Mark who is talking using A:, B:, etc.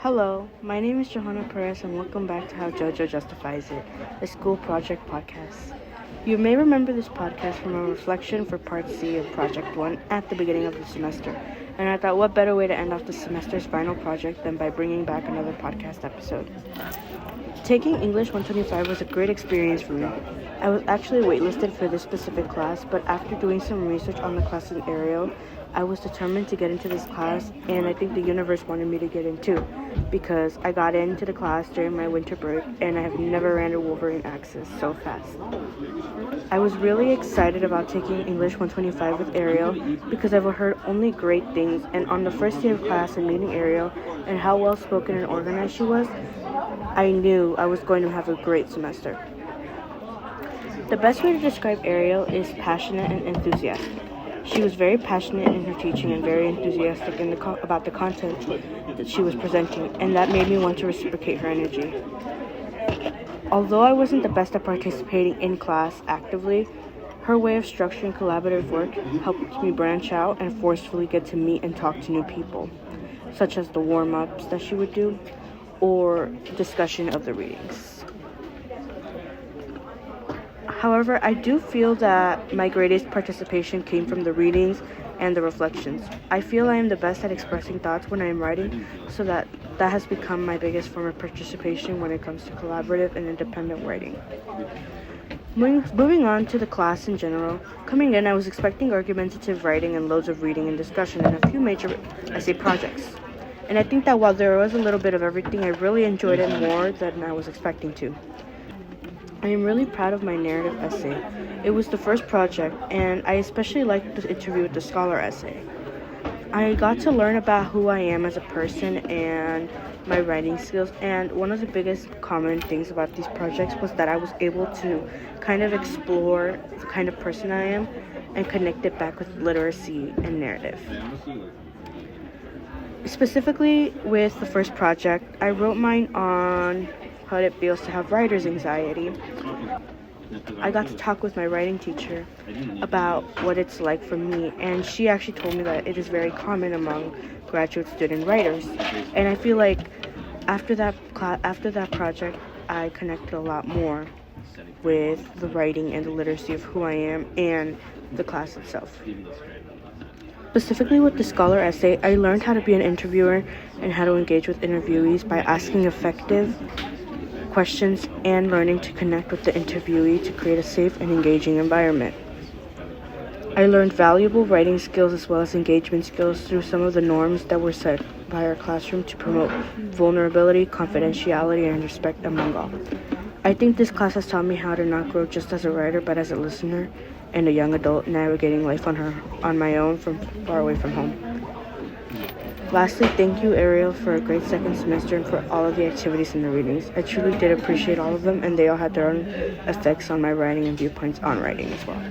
A: Hello, my name is Johanna Perez, and welcome back to How JoJo Justifies It, a school project podcast. You may remember this podcast from a reflection for Part C of Project 1 at the beginning of the semester, and I thought what better way to end off the semester's final project than by bringing back another podcast episode. Taking English 125 was a great experience for me. I was actually waitlisted for this specific class, but after doing some research on the class in Aerial, I was determined to get into this class, and I think the universe wanted me to get in too, because I got into the class during my winter break, and I have never ran a Wolverine Axis so fast. I was really excited about taking English 125 with Ariel because I've heard only great things, and on the first day of class and meeting Ariel and how well spoken and organized she was, I knew I was going to have a great semester. The best way to describe Ariel is passionate and enthusiastic. She was very passionate in her teaching and very enthusiastic about the content that she was presenting, and that made me want to reciprocate her energy. Although I wasn't the best at participating in class actively, her way of structuring collaborative work helped me branch out and forcefully get to meet and talk to new people, such as the warm-ups that she would do, or discussion of the readings. However, I do feel that my greatest participation came from the readings and the reflections. I feel I am the best at expressing thoughts when I am writing, so that has become my biggest form of participation when it comes to collaborative and independent writing. Moving on to the class in general, coming in I was expecting argumentative writing and loads of reading and discussion and a few major essay projects. And I think that while there was a little bit of everything, I really enjoyed it more than I was expecting to. I am really proud of my narrative essay. It was the first project, and I especially liked the interview with the scholar essay. I got to learn about who I am as a person and my writing skills, and one of the biggest common things about these projects was that I was able to kind of explore the kind of person I am and connect it back with literacy and narrative. Specifically with the first project, I wrote mine on how it feels to have writer's anxiety. I got to talk with my writing teacher about what it's like for me, and she actually told me that it is very common among graduate student writers. And I feel like after that project, I connected a lot more with the writing and the literacy of who I am and the class itself. Specifically with the scholar essay, I learned how to be an interviewer and how to engage with interviewees by asking effective questions and learning to connect with the interviewee to create a safe and engaging environment. I learned valuable writing skills as well as engagement skills through some of the norms that were set by our classroom to promote vulnerability, confidentiality, and respect among all. I think this class has taught me how to not grow just as a writer but as a listener and a young adult navigating life on my own from far away from home. Lastly, thank you, Ariel, for a great second semester and for all of the activities and the readings. I truly did appreciate all of them, and they all had their own effects on my writing and viewpoints on writing as well.